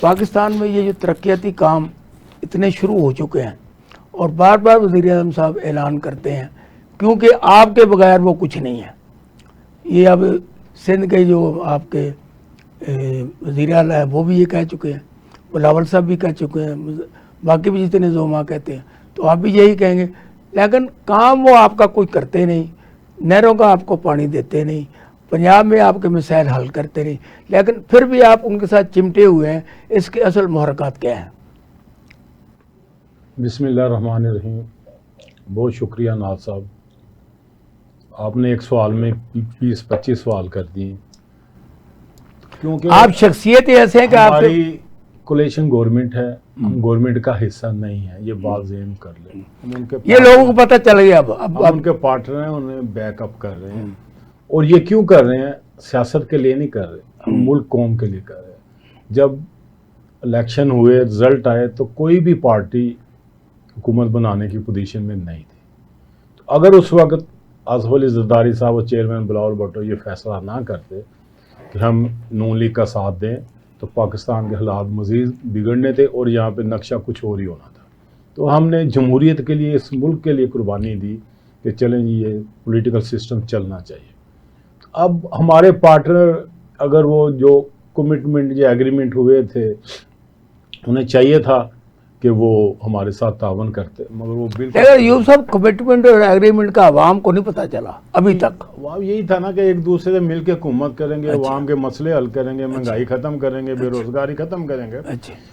پاکستان میں یہ جو ترقیاتی کام اتنے شروع ہو چکے ہیں اور بار بار وزیر اعظم صاحب اعلان کرتے ہیں کیونکہ آپ کے بغیر وہ کچھ نہیں ہے. یہ اب سندھ کے جو آپ کے وزیر اعلیٰ ہے وہ بھی یہ کہہ چکے ہیں, بلاول صاحب بھی کہہ چکے ہیں, باقی بھی جتنے زعما کہتے ہیں, تو آپ بھی یہی کہیں گے. لیکن کام وہ آپ کا کوئی کرتے نہیں, نہروں کا آپ کو پانی دیتے نہیں, پنجاب میں آپ کے مسائل حل کرتے نہیں, لیکن پھر بھی آپ ان کے ساتھ چمٹے ہوئے ہیں. اس کے اصل محرکات کیا ہیں؟ بسم اللہ الرحمن الرحیم. بہت شکریہ ناز صاحب, آپ نے ایک سوال میں 20-25 سوال کر دیے, کیونکہ آپ شخصیت ایسے ہیں کہ آپ ہماری کولیشن گورنمنٹ ہے, ہم گورنمنٹ کا حصہ نہیں ہے, یہ بات ذہن کر لیں. ہم ان کے یہ لوگوں کو پتہ چل گیا, اب ان کے پارٹنر ہیں, انہیں بیک اپ کر رہے ہیں. اور یہ کیوں کر رہے ہیں؟ سیاست کے لیے نہیں کر رہے, ہم ملک قوم کے لیے کر رہے ہیں. جب الیکشن ہوئے, رزلٹ آئے, تو کوئی بھی پارٹی حکومت بنانے کی پوزیشن میں نہیں تھی. تو اگر اس وقت آصف علی زرداری صاحب اور چیئرمین بلاول بھٹو یہ فیصلہ نہ کرتے کہ ہم نون لیگ کا ساتھ دیں, تو پاکستان کے حالات مزید بگڑنے تھے اور یہاں پہ نقشہ کچھ اور ہی ہونا تھا. تو ہم نے جمہوریت کے لیے, اس ملک کے لیے قربانی دی کہ چلیں جی یہ پولیٹیکل سسٹم چلنا چاہیے. اب ہمارے پارٹنر اگر وہ جو کمٹمنٹ یا ایگریمنٹ ہوئے تھے, انہیں چاہیے تھا کہ وہ ہمارے ساتھ تعاون کرتے, مگر وہ بالکل یوسف صاحب کمٹمنٹ اور ایگریمنٹ کا عوام کو نہیں پتہ چلا ابھی تک. وہ یہی تھا نا کہ ایک دوسرے سے مل کے حکومت کریں گے, عوام کے مسئلے حل کریں گے, مہنگائی ختم کریں گے, بے روزگاری ختم کریں گے,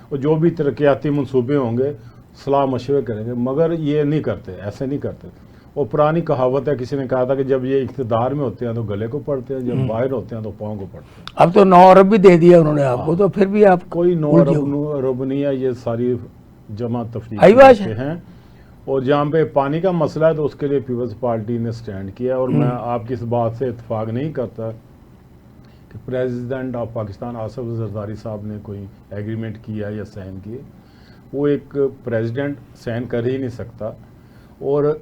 اور جو بھی ترقیاتی منصوبے ہوں گے صلاح مشورے کریں گے. مگر یہ نہیں کرتے, ایسے نہیں کرتے. اور پرانی کہاوت ہے, کسی نے کہا تھا کہ جب یہ اقتدار میں ہوتے ہیں تو گلے کو پڑتے ہیں, جب باہر ہوتے ہیں تو پاؤں کو پڑتے ہیں. اب تو 9 ارب بھی دے دیا انہوں نے آپ کو, تو پھر بھی آپ کوئی 9 ارب نہیں ہے, یہ ساری جمع تفریح ہیں. اور جہاں پہ پانی کا مسئلہ ہے تو اس کے لیے پیپلز پارٹی نے سٹینڈ کیا. اور میں آپ کی اس بات سے اتفاق نہیں کرتا کہ پریزیڈنٹ آف پاکستان آصف زرداری صاحب نے کوئی ایگریمنٹ کیا یا سائن کیے. وہ ایک پریزیڈنٹ سائن کر ہی نہیں سکتا. اور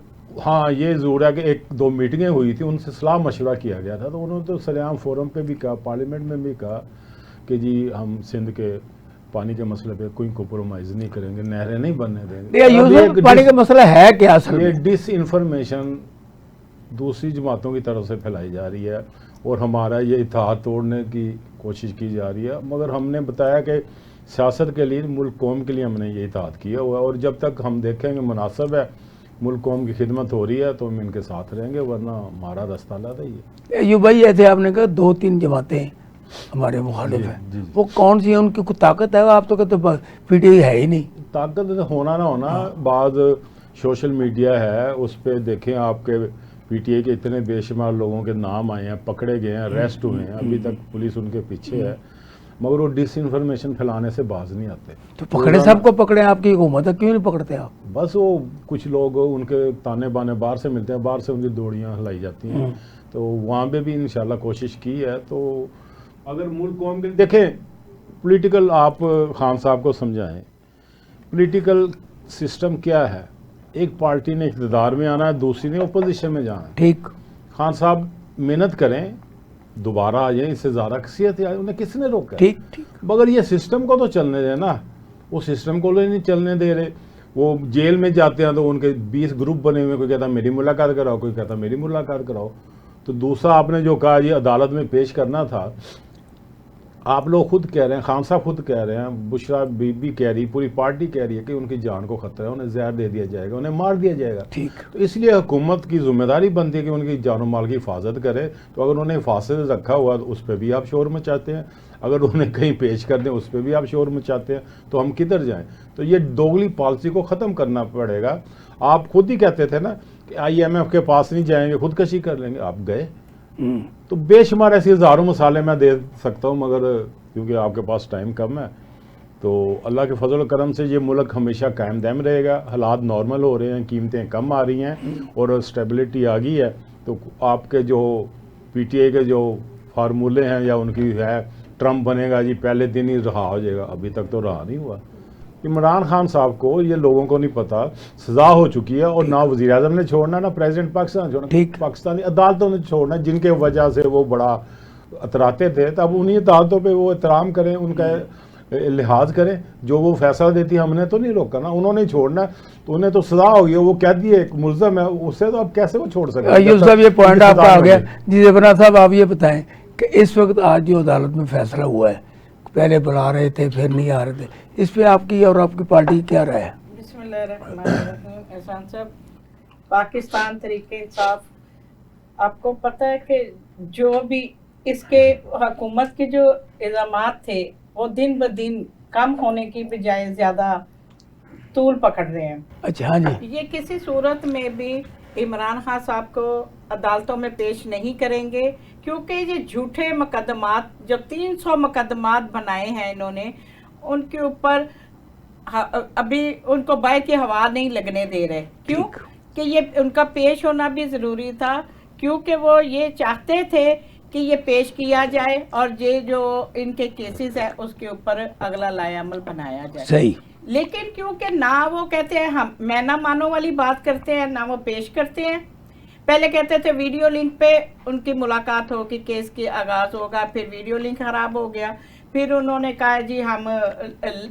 ہاں یہ ضرور ہے کہ 1-2 میٹنگیں ہوئی تھی, ان سے صلاح مشورہ کیا گیا تھا, تو انہوں نے تو سریعام فورم پہ بھی کہا, پارلیمنٹ میں بھی کہا کہ جی ہم سندھ کے پانی کے مسئلے پہ کوئی کمپرومائز نہیں کریں گے, نہریں نہیں بننے دیں گے. پانی کا مسئلہ ہے کیا اصل میں؟ یہ ڈس انفارمیشن دوسری جماعتوں کی طرف سے پھیلائی جا رہی ہے اور ہمارا یہ اتحاد توڑنے کی کوشش کی جا رہی ہے. مگر ہم نے بتایا کہ سیاست کے لیے, ملک قوم کے لیے ہم نے یہ اتحاد کیا ہوا ہے, اور جب تک ہم دیکھیں گے مناسب ہے, ملک قوم کی خدمت ہو رہی ہے, تو ہم ان کے ساتھ رہیں گے, ورنہ ہمارا رستہ علیحدہ ہی ہے. یوں بھائی ایسے آپ نے کہا 2-3 جماعتیں ہمارے مخالف ہیں, وہ کون سی ہیں, ان کی کوئی طاقت ہے؟ آپ تو کہتے پی ٹی آئی ہے ہی نہیں. طاقت ہونا نہ ہونا, بعض سوشل میڈیا ہے اس پہ دیکھیں آپ کے پی ٹی آئی کے اتنے بے شمار لوگوں کے نام آئے ہیں, پکڑے گئے ہیں, اریسٹ ہوئے ہیں, ابھی تک پولیس ان کے پیچھے ہے, مگر وہ ڈس انفارمیشن پھیلانے سے باز نہیں آتے. تو پکڑے سب کو پکڑے, آپ کی حکومت ہے, کیوں نہیں پکڑتے آپ؟ بس وہ کچھ لوگ ان کے تانے بانے باہر سے ملتے ہیں, باہر سے ان کی دوڑیاں ہلائی جاتی ہیں, تو وہاں پہ بھی انشاءاللہ کوشش کی ہے. تو اگر ملک قوم کے دیکھیں پولیٹیکل, آپ خان صاحب کو سمجھائیں پولیٹیکل سسٹم کیا ہے. ایک پارٹی نے اقتدار میں آنا ہے, دوسری نے اپوزیشن میں جانا ہے. ٹھیک, خان صاحب محنت کریں, دوبارہ آ جائیں, اس سے زیادہ کثیت آئے, انہیں کس نے روکا؟ ٹھیک, مگر یہ سسٹم کو تو چلنے دیں نا, وہ سسٹم کو نہیں چلنے دے رہے. وہ جیل میں جاتے ہیں تو ان کے 20 گروپ بنے ہوئے, کوئی کہتا میری ملاقات کراؤ, کوئی کہتا میری ملاقات کراؤ. تو دوسرا آپ نے جو کہا یہ عدالت میں پیش کرنا تھا, آپ لوگ خود کہہ رہے ہیں, خان صاحب خود کہہ رہے ہیں, بشرا بی بی کہہ رہی, پوری پارٹی کہہ رہی ہے کہ ان کی جان کو خطرہ ہے, انہیں زہر دے دیا جائے گا, انہیں مار دیا جائے گا. ٹھیک, تو اس لیے حکومت کی ذمہ داری بنتی ہے کہ ان کی جان و مال کی حفاظت کرے. تو اگر انہیں حفاظت رکھا ہوا تو اس پہ بھی آپ شور مچاتے ہیں, اگر انہیں کہیں پیش کر دیں اس پہ بھی آپ شور مچاتے ہیں, تو ہم کدھر جائیں؟ تو یہ دوگلی پالیسی کو ختم کرنا پڑے گا. آپ خود ہی کہتے تھے نا کہ IMF کے پاس نہیں جائیں گے, خودکشی کر لیں گے, آپ گئے. تو بے شمار ایسی ہزاروں مثالیں میں دے سکتا ہوں, مگر کیونکہ آپ کے پاس ٹائم کم ہے, تو اللہ کے فضل و کرم سے یہ ملک ہمیشہ قائم دائم رہے گا. حالات نارمل ہو رہے ہیں, قیمتیں کم آ رہی ہیں اور اسٹیبلٹی آ گئی ہے. تو آپ کے جو پی ٹی آئی کے جو فارمولے ہیں یا ان کی ہے, ٹرمپ بنے گا جی پہلے دن ہی رہا ہو جائے گا, ابھی تک تو رہا نہیں ہوا. عمران خان صاحب کو, یہ لوگوں کو نہیں پتا, سزا ہو چکی ہے, اور نہ وزیر اعظم نے چھوڑنا, نہ پریزیڈنٹ پاکستان چھوڑنا, پاکستانی عدالتوں نے چھوڑنا, جن کے وجہ سے وہ بڑا اتراتے تھے. تو اب انہیں عدالتوں پہ وہ احترام کریں, ان کا لحاظ کریں. جو وہ فیصلہ دیتی ہم نے تو نہیں روکا نا, انہوں نے چھوڑنا تو انہیں تو سزا ہوئی ہے, وہ قیدی ہے, ایک ملزم ہے, اس سے تو اب کیسے وہ چھوڑ سکتے ہیں. ایوب صاحب یہ پوائنٹ آپ کا آ گیا. جی زیبرا صاحب آپ یہ بتائیں کہ اس وقت آج جو عدالت میں فیصلہ ہوا ہے, پہلے بلا رہے تھے پھر نہیں آ رہے تھے, اس پہ آپ کی اور آپ کی پارٹی کیا رائے ہے؟ بسم اللہ الرحمن الرحیم. احسان صاحب, پاکستان تحریک انصاف, آپ کو پتہ ہے کہ جو بھی اس کے حکومت کے جو الزامات تھے وہ دن بدن کم ہونے کی بجائے زیادہ طول پکڑ رہے ہیں. اچھا ہاں جی, یہ کسی صورت میں بھی عمران خان صاحب کو عدالتوں میں پیش نہیں کریں گے, کیونکہ یہ جھوٹے مقدمات جو 300 مقدمات بنائے ہیں انہوں نے, ان کے اوپر ابھی ان کو باہر کی ہوا نہیں لگنے دے رہے. کیوں کہ یہ ان کا پیش ہونا بھی ضروری تھا, کیونکہ وہ یہ چاہتے تھے کہ یہ پیش کیا جائے اور یہ جو ان کے کیسز ہیں اس کے اوپر اگلا لائحہ عمل بنایا جائے. صحیح. لیکن کیونکہ نہ وہ کہتے ہیں ہم میں نہ مانو والی بات کرتے ہیں, نہ وہ پیش کرتے ہیں. پہلے کہتے تھے ویڈیو لنک پہ ان کی ملاقات ہوگی, کیس کے آغاز ہوگا, پھر ویڈیو لنک خراب ہو گیا, پھر انہوں نے کہا جی ہم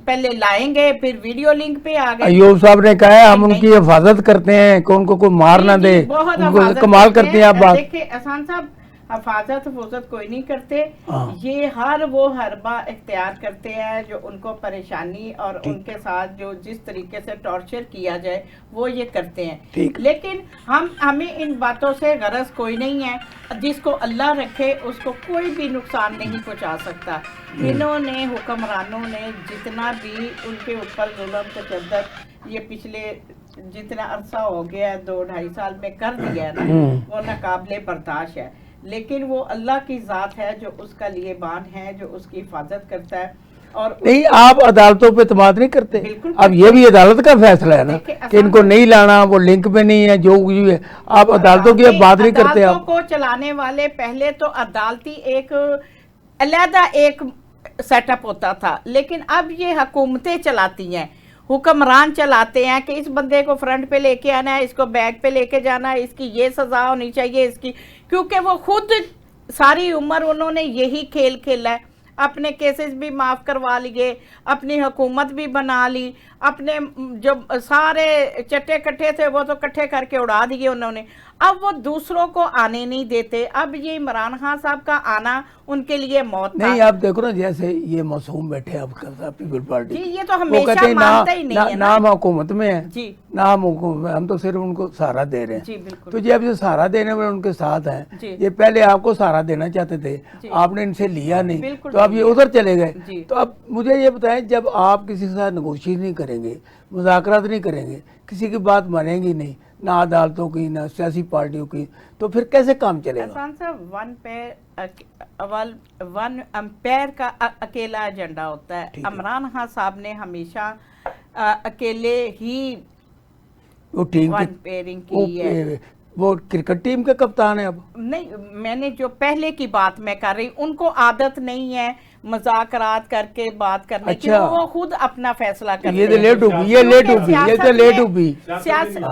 پہلے لائیں گے, پھر ویڈیو لنک پہ آ گئے. ایوب صاحب نے کہا ہے ہم ان کی حفاظت کرتے ہیں کہ ان کو کوئی مار نہ دے, بہت ان کو حفاظت کمال کرتے ہیں آپ بات. دیکھیں احسان صاحب, حفاظت کوئی نہیں کرتے, یہ ہر وہ حربہ اختیار کرتے ہیں جو ان کو پریشانی اور ان کے ساتھ جو جس طریقے سے ٹارچر کیا جائے وہ یہ کرتے ہیں. لیکن ہمیں ان باتوں سے غرض کوئی نہیں ہے. جس کو اللہ رکھے اس کو کوئی بھی نقصان نہیں پہنچا سکتا. انہوں نے حکمرانوں نے جتنا بھی ان کے اوپر ظلم تشدد یہ پچھلے جتنا عرصہ ہو گیا ہے 2-2.5 سال میں کر دیا ہے نا, وہ ناقابل برداشت ہے. لیکن وہ اللہ کی ذات ہے جو اس کا لیے بان ہے, جو اس کی حفاظت کرتا ہے. اور نہیں, آپ عدالتوں پہ اعتماد نہیں کرتے. اب یہ بھی عدالت کا فیصلہ ہے نا کہ ان کو نہیں لانا, وہ لنک پہ نہیں ہے, جو کچھ ہے آپ عدالتوں کی بات نہیں کرتے. عدالتوں کو چلانے والے پہلے تو عدالتی ایک علیحدہ ایک سیٹ اپ ہوتا تھا, لیکن اب یہ حکومتیں چلاتی ہیں, حکمران چلاتے ہیں کہ اس بندے کو فرنٹ پہ لے کے آنا ہے, اس کو بیک پہ لے کے جانا ہے, اس کی یہ سزا ہونی چاہیے اس کی, کیونکہ وہ خود ساری عمر انہوں نے یہی کھیل کھیلا ہے. اپنے کیسز بھی معاف کروا لیے, اپنی حکومت بھی بنا لی, اپنے جو سارے چٹے کٹھے تھے وہ تو کٹھے کر کے اڑا دیے انہوں نے. اب وہ دوسروں کو آنے نہیں دیتے. اب یہ عمران خان صاحب کا آنا ان کے لیے موت تھا. نہیں آپ دیکھو نا, جیسے یہ معصوم بیٹھے آپ کا پیپل پارٹی, جی یہ تو ہمیشہ مانتا ہی نہیں ہے نا, نام حکومت میں ہے, جی نام حکومت میں, ہم تو صرف ان کو سہارا دے رہے ہیں. جی بالکل. تو جب یہ سہارا دینے والے ان کے ساتھ ہیں, یہ پہلے آپ کو سہارا دینا چاہتے تھے, آپ نے ان سے لیا نہیں, تو اب یہ ادھر چلے گئے. تو اب مجھے یہ بتائیں, جب آپ کسی کے ساتھ نیگوشیٹ نہیں کریں گے, مذاکرات نہیں کریں گے, کسی کی بات مانیں گی نہیں, نہ عدالتوں کی نہ سیاسی پارٹیوں کی, تو پھر کیسے کام چلے گا؟ احسان صاحب, ون امپائر کا اکیلا ایجنڈا ہوتا ہے. عمران خان صاحب نے ہمیشہ اکیلے ہی ون امپائرنگ کی ہے. وہ کرکٹ ٹیم کے کپتان ہیں اب. نہیں, میں نے جو پہلے کی بات میں کر رہی, ان کو عادت نہیں ہے مذاکرات کر کے بات کرنے کی, وہ خود اپنا فیصلہ کرتے ہیں. یہ تو لیٹ ہوگی, یہ لیٹ ہوگی.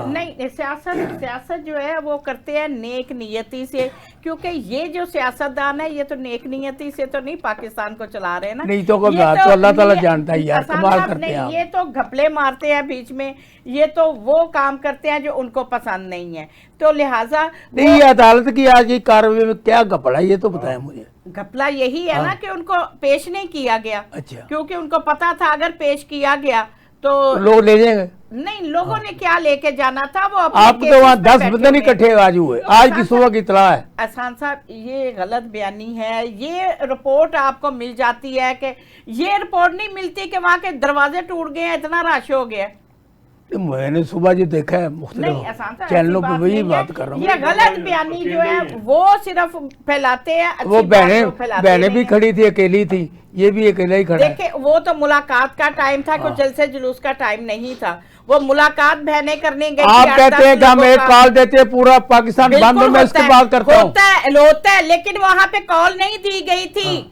نہیں, سیاست جو ہے وہ کرتے ہیں نیک نیتی سے, کیونکہ یہ جو سیاستدان ہے یہ تو نیک نیتی سے تو نہیں پاکستان کو چلا رہے نا. نہیں تو اللہ تعالیٰ جانتا ہے یار, کمال کرتے ہیں. یہ تو گھپلے مارتے ہیں بیچ میں, یہ تو وہ کام کرتے ہیں جو ان کو پسند نہیں ہے. تو لہٰذا نہیں, یہ عدالت کی آج کی کارروائی میں کیا گھپلا ہے یہ تو بتائیں مجھے. گھپلا یہی ہے نا کہ ان کو پیش نہیں کیا گیا. اچھا, کیونکہ ان کو پتا تھا اگر پیش کیا گیا تو لوگ لے جائیں گے. نہیں, لوگوں نے کیا لے کے جانا تھا, وہ آپ تو وہاں 10 بندے نہیں اکٹھے آج ہوئے, آج کی صبح کی اطلاع ہے. احسان صاحب, یہ غلط بیانی ہے. یہ رپورٹ آپ کو مل جاتی ہے کہ یہ رپورٹ نہیں ملتی کہ وہاں کے دروازے ٹوٹ گئے ہیں, اتنا رش ہو گیا. میں نے صبح جو دیکھا ہے مختلف چینلوں پہ وہی بات کر رہا ہوں. یہ غلط بیانی جو ہے وہ صرف پھیلاتے ہیں. وہ بہنیں بھی کھڑی تھی, اکیلی تھی, یہ بھی اکیلا ہی کھڑا ہے. دیکھیں, وہ تو ملاقات کا ٹائم تھا, کوئی جلسے جلوس کا ٹائم نہیں تھا. وہ ملاقات بہنیں کرنے گئی. آپ کہتے ہیں کہ ہم ایک کال دیتے ہیں پورا پاکستان بند, میں اس کی بات کرتا ہوں. ہوتا ہے, لیکن وہاں پہ کال نہیں دی گئی تھی.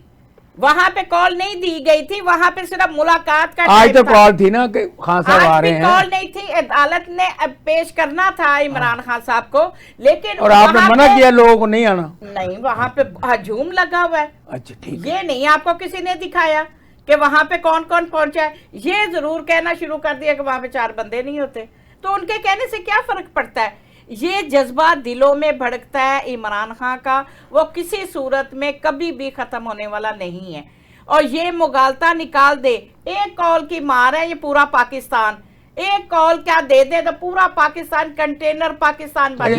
وہاں پہ کال نہیں دی گئی تھی, وہاں پہ صرف ملاقات کا. آج تو کال تھی نا کہ خان صاحب آ رہے ہیں. کال نہیں تھی, عدالت نے پیش کرنا تھا عمران خان صاحب کو, لیکن اور آپ نے منع کیا لوگوں کو نہیں آنا. نہیں, وہاں پہ ہجوم لگا ہوا ہے. اچھا ٹھیک. یہ نہیں آپ کو کسی نے دکھایا کہ وہاں پہ کون کون پہنچا ہے. یہ ضرور کہنا شروع کر دیا کہ وہاں پہ 4 بندے نہیں ہوتے. تو ان کے کہنے سے کیا فرق پڑتا ہے؟ یہ جذبہ دلوں میں بھڑکتا ہے عمران خان کا، وہ کسی صورت میں کبھی بھی ختم ہونے والا نہیں ہے. اور یہ مغالطہ نکال دے، ایک کال کی مار ہے یہ پورا پاکستان، ایک کال کیا دے دے تو پورا پاکستان کنٹینر پاکستان بن